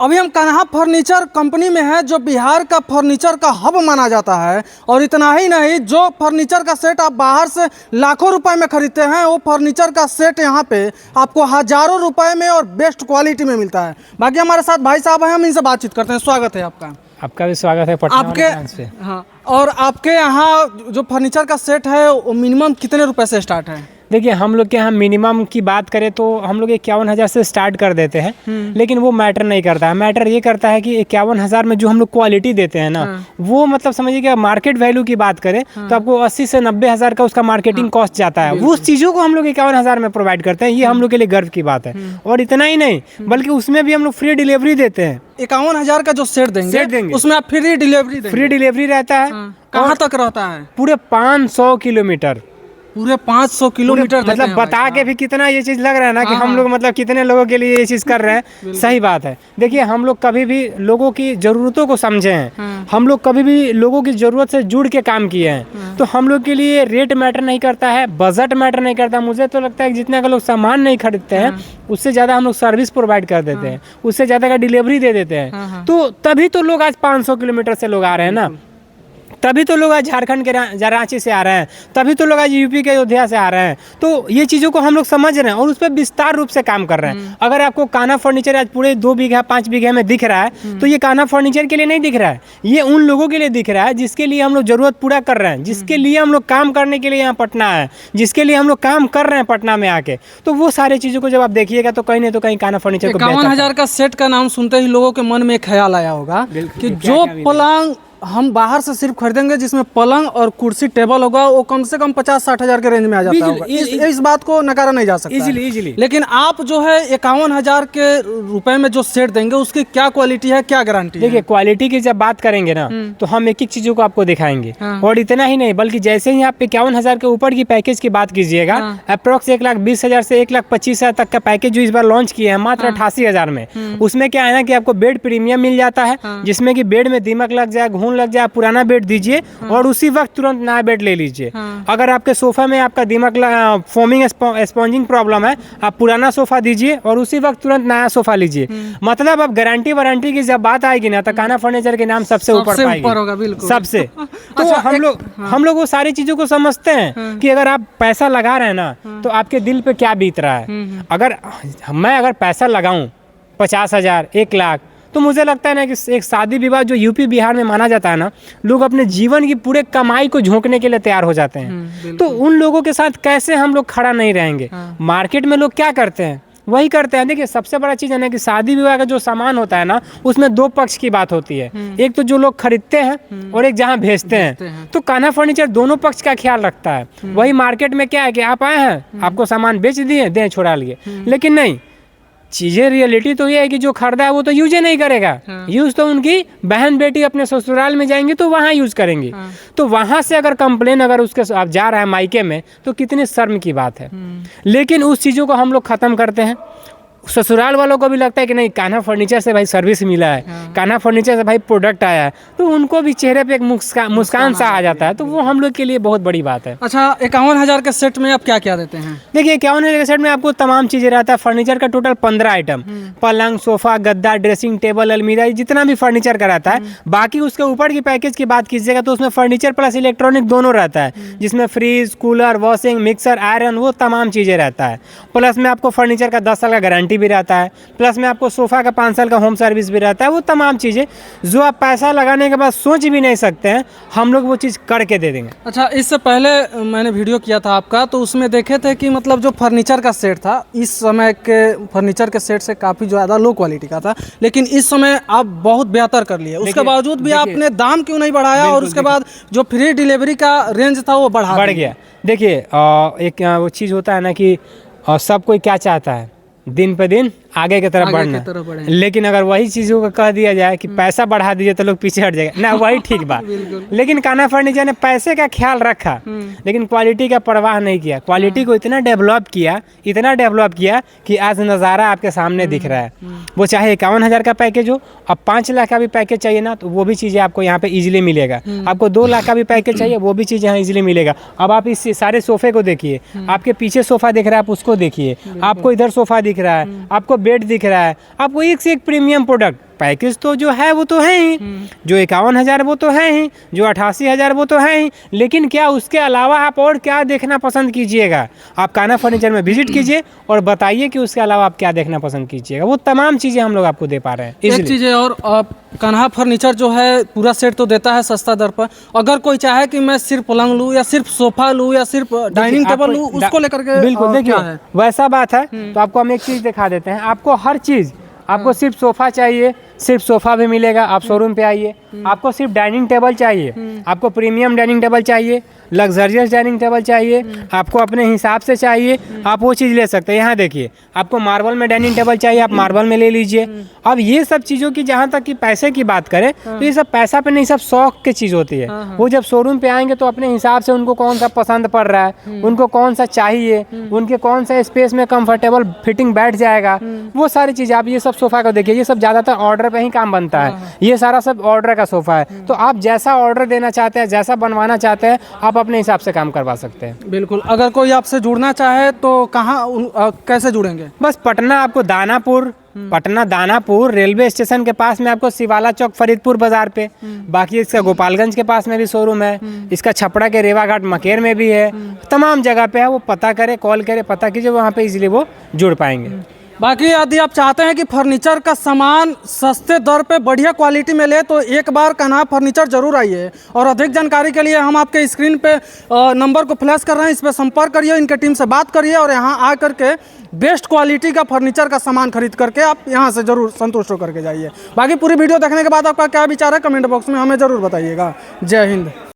अभी हम Kanha furniture company में हैं, जो बिहार का फर्नीचर का हब माना जाता है। और इतना ही नहीं, जो फर्नीचर का सेट आप बाहर से लाखों रुपए में खरीदते हैं, वो फर्नीचर का सेट यहाँ पे आपको हजारों रुपए में और बेस्ट क्वालिटी में मिलता है। बाकी हमारे साथ भाई साहब हैं, हम इनसे बातचीत करते हैं। स्वागत है आपका। आपका भी स्वागत है पटना आपके हाँ, और आपके यहाँ जो फर्नीचर का सेट है वो मिनिमम कितने रुपए से स्टार्ट है? देखिए, हम लोग के यहाँ मिनिमम की बात करें तो हम लोग 51,000 से स्टार्ट कर देते हैं। लेकिन वो मैटर नहीं करता है। मैटर ये करता है कि 51,000 में जो हम लोग क्वालिटी देते हैं ना, वो मतलब समझिए कि मार्केट वैल्यू की बात करें तो आपको 80 से 90,000 का उसका मार्केटिंग कॉस्ट जाता है। उस चीज़ों को हम लोग 51,000 में प्रोवाइड करते हैं। ये हम लोग के लिए गर्व की बात है। और इतना ही नहीं, बल्कि उसमें भी हम लोग फ्री डिलीवरी देते हैं। 51,000 का जो सेट देंगे उसमें आप फ्री डिलीवरी देंगे? फ्री डिलीवरी रहता है। कहाँ तक रहता है? पूरे 500 किलोमीटर। पूरे 500 किलोमीटर। मतलब बता के भी कितना ये चीज़ लग रहा है ना कि हम लोग मतलब कितने लोगों के लिए ये चीज़ कर रहे हैं। सही बात है। देखिए, हम लोग कभी भी लोगों की ज़रूरतों को समझे हैं। हम लोग कभी भी लोगों की ज़रूरत से जुड़ के काम किए हैं। तो हम लोग के लिए रेट मैटर नहीं करता है, बजट मैटर नहीं करता। मुझे तो लगता है कि जितना का लोग सामान नहीं खरीदते हैं, उससे ज़्यादा हम लोग सर्विस प्रोवाइड कर देते हैं, उससे ज़्यादा का डिलीवरी दे देते हैं। तो तभी तो लोग आज 500 किलोमीटर से लोग आ रहे हैं ना। तभी तो लोग आज झारखंड के रांची से आ रहे हैं, तभी तो लोग आज यूपी के अयोध्या से आ रहे हैं। तो ये चीज़ों को हम लोग समझ रहे हैं और उस पर विस्तार रूप से काम कर रहे हैं। अगर आपको कान्हा फर्नीचर आज पूरे 2 बीघा 5 बीघे में दिख रहा है, तो ये कान्हा फर्नीचर के लिए नहीं दिख रहा है। ये उन लोगों के लिए दिख रहा है जिसके लिए हम लोग ज़रूरत पूरा कर रहे हैं, जिसके लिए हम लोग काम करने के लिए यहाँ पटना है, जिसके लिए हम लोग काम कर रहे हैं पटना में आके। तो वो सारी चीज़ों को जब आप देखिएगा तो कहीं नहीं तो कहीं कान्हा फर्नीचर को 51,000 का सेट का नाम सुनते ही लोगों के मन में एक ख्याल आया होगा कि जो पलंग हम बाहर से सिर्फ खरीदेंगे, जिसमें पलंग और कुर्सी टेबल होगा, वो कम से कम 50-60 हजार के रेंज में आ जाता होगा। इस बात को नकारा नहीं जा सकता इजीली। लेकिन आप जो है 51,000 के रुपए में जो सेट देंगे, उसकी क्या क्वालिटी है, क्या गारंटी है? देखिए, क्वालिटी की जब बात करेंगे ना तो हम एक एक चीजों को आपको दिखाएंगे। और इतना ही नहीं, बल्कि जैसे ही आप 51,000 के ऊपर की पैकेज की बात कीजिएगा, अप्रोक्स 1,20,000 से 1,25,000 तक का पैकेज जो इस बार लॉन्च किए हैं मात्र 88,000 में, उसमें क्या है ना कि आपको बेड प्रीमियम मिल जाता है, जिसमें कि बेड में दीमक लग जाए, घून लग जाए, पुराना बेड दीजिए और उसी वक्त तुरंत नया बेड ले लीजिए। अगर आपके सोफा में आपका दीमक फोमिंग स्पॉन्जिंग प्रॉब्लम है, आप पुराना सोफा दीजिए और उसी वक्त तुरंत नया सोफा लीजिए। मतलब अब गारंटी वारंटी की जब बात आएगी ना, तो कान्हा फर्नीचर के नाम सबसे ऊपर पाएगी, सबसे। तो हम लोग वो सारी चीजों को समझते हैं कि अगर आप पैसा लगा रहे हैं ना, तो आपके दिल पे क्या बीत रहा है। अगर पैसा लगाऊं 50,000 1,00,000, तो मुझे लगता है ना कि एक शादी विवाह जो यूपी बिहार में माना जाता है ना, लोग अपने जीवन की पूरे कमाई को झोंकने के लिए तैयार हो जाते हैं। तो उन लोगों के साथ कैसे हम लोग खड़ा नहीं रहेंगे? मार्केट में लोग क्या करते हैं वही करते हैं। देखिए, सबसे बड़ा चीज़ है ना कि शादी विवाह का जो सामान होता है ना, उसमें 2 पक्ष की बात होती है। एक तो जो लोग खरीदते हैं और एक जहाँ भेजते हैं। तो कान्हा फर्नीचर दोनों पक्ष का ख्याल रखता है। वही मार्केट में क्या है कि आप आए हैं, आपको सामान बेच दिए, दें छोड़ा लिए। लेकिन नहीं, चीजें रियलिटी तो ये है कि जो खरीदा है वो तो यूज ही नहीं करेगा। यूज तो उनकी बहन बेटी अपने ससुराल में जाएंगे तो वहाँ यूज करेंगे। तो वहाँ से अगर कंप्लेन अगर उसके आप जा रहा है मायके में, तो कितनी शर्म की बात है। लेकिन उस चीज़ों को हम लोग ख़त्म करते हैं। ससुराल वालों को भी लगता है कि नहीं, कान्हा फर्नीचर से भाई सर्विस मिला है, कान्हा फर्नीचर से भाई प्रोडक्ट आया है, तो उनको भी चेहरे पे एक मुस्कान सा आ जाता है। तो वो हम लोग के लिए बहुत बड़ी बात है। अच्छा, 51,000 के सेट में आप क्या क्या देते हैं? देखिए, 51,000 के सेट में आपको तमाम चीज़ें रहता है। फर्नीचर का टोटल 15 आइटम, पलंग, सोफा, गद्दा, ड्रेसिंग टेबल, अलमीरा, जितना भी फर्नीचर का रहता है। बाकी उसके ऊपर की पैकेज की बात कीजिएगा तो उसमें फर्नीचर प्लस इलेक्ट्रॉनिक दोनों रहता है, जिसमें fridge, cooler, washing, mixer, iron, वो तमाम चीज़ें रहता है। प्लस में आपको फर्नीचर का 10 साल का गारंटी भी रहता है। प्लस में आपको सोफा का 5 साल का होम सर्विस भी रहता है। वो तमाम चीज़ें जो आप पैसा लगाने के बाद सोच भी नहीं सकते हैं, हम लोग वो चीज़ करके दे देंगे। अच्छा, इससे पहले मैंने वीडियो किया था आपका, तो उसमें देखे थे कि मतलब जो फर्नीचर का सेट था, इस समय के फर्नीचर के सेट से काफ़ी ज़्यादा लो क्वालिटी का था। लेकिन इस समय आप बहुत बेहतर कर लिए। उसके बावजूद भी आपने दाम क्यों नहीं बढ़ाया? और उसके बाद जो फ्री डिलीवरी का रेंज था वो बढ़ गया। देखिए, एक वो चीज़ होता है ना कि सब कोई क्या चाहता है, दिन पे दिन आगे की तरफ बढ़ना। लेकिन अगर वही चीज़ों को कह दिया जाए कि पैसा बढ़ा दीजिए तो लोग पीछे हट जाएगा ना, वही ठीक बात। लेकिन कान्हा फर्नीचर ने पैसे का ख्याल रखा, लेकिन क्वालिटी का परवाह नहीं किया। क्वालिटी को इतना डेवलप किया कि आज नज़ारा आपके सामने दिख रहा है। वो चाहे 51,000 का पैकेज हो, अब 5 लाख का भी पैकेज चाहिए ना, तो वो भी चीज़ें आपको यहाँ पे इजीली मिलेगा। आपको 2 लाख का भी पैकेज चाहिए, वो भी चीज़ यहाँ इजीली मिलेगा। अब आप इस सारे सोफे को देखिए, आपके पीछे सोफा दिख रहा है, आप उसको देखिए, आपको इधर सोफा दिख रहा है, आपको बेड दिख रहा है, आपको एक से एक प्रीमियम प्रोडक्ट पैकेज तो जो है वो तो है ही, जो 51,000 वो तो है ही, जो 88,000 वो तो है ही, लेकिन क्या उसके अलावा आप और क्या देखना पसंद कीजिएगा? आप कान्हा फर्नीचर में विजिट कीजिए और बताइए कि उसके अलावा आप क्या देखना पसंद कीजिएगा। वो तमाम चीज़ें हम लोग आपको दे पा रहे हैं। एक चीज़ है और कान्हा फर्नीचर जो है पूरा सेट तो देता है सस्ता दर पर। अगर कोई चाहे कि मैं सिर्फ पलंग लूँ या सिर्फ सोफा लूँ या सिर्फ डाइनिंग टेबल लूँ, उसको लेकर के बिल्कुल देखिए क्या है? वैसा बात है। तो आपको हम एक चीज़ दिखा देते हैं, आपको हर चीज़, आपको सिर्फ सोफ़ा चाहिए, सिर्फ सोफ़ा भी मिलेगा, आप शोरूम पे आइए। आपको सिर्फ डाइनिंग टेबल चाहिए, आपको प्रीमियम डाइनिंग टेबल चाहिए, लग्जरियस डाइनिंग टेबल चाहिए, आपको अपने हिसाब से चाहिए, आप वो चीज़ ले सकते हैं। यहाँ देखिए, आपको मार्बल में डाइनिंग टेबल चाहिए, आप मार्बल में ले लीजिए। अब ये सब चीज़ों की जहाँ तक कि पैसे की बात करें तो ये सब पैसा पे नहीं, सब शौक की चीज़ होती है। वो जब शोरूम पे आएंगे तो अपने हिसाब से उनको कौन सा पसंद पड़ रहा है, उनको कौन सा चाहिए, उनके कौन सा स्पेस में कंफर्टेबल फिटिंग बैठ जाएगा, वो सारी चीज़ें। आप ये सब सोफ़ा को देखिए, ये सब ज़्यादातर ऑर्डर पे ही काम बनता है। ये सारा सब ऑर्डर का सोफ़ा है। तो आप जैसा ऑर्डर देना चाहते हैं, जैसा बनवाना चाहते हैं, आप अपने हिसाब से काम करवा सकते हैं। बिल्कुल। अगर कोई आपसे जुड़ना चाहे तो कहाँ कैसे जुड़ेंगे? बस पटना, आपको दानापुर, पटना दानापुर रेलवे स्टेशन के पास में आपको शिवाला चौक फरीदपुर बाजार पे, बाकी इसका गोपालगंज के पास में भी शोरूम है, इसका छपरा के रेवा घाट मकेर में भी है, तमाम जगह पे है। वो पता करे, कॉल करे, पता कीजिए, वहाँ पे इजीली वो जुड़ पाएंगे। बाकी यदि आप चाहते हैं कि फर्नीचर का सामान सस्ते दर पे बढ़िया क्वालिटी में ले तो एक बार कान्हा फर्नीचर जरूर आइए। और अधिक जानकारी के लिए हम आपके स्क्रीन पे नंबर को फ्लैश कर रहे हैं, इस पर संपर्क करिए, इनके टीम से बात करिए और यहाँ आ करके बेस्ट क्वालिटी का फर्नीचर का सामान खरीद करके आप यहाँ से जरूर संतुष्ट होकर के जाइए। बाकी पूरी वीडियो देखने के बाद आपका क्या विचार है कमेंट बॉक्स में हमें ज़रूर बताइएगा। जय हिंद।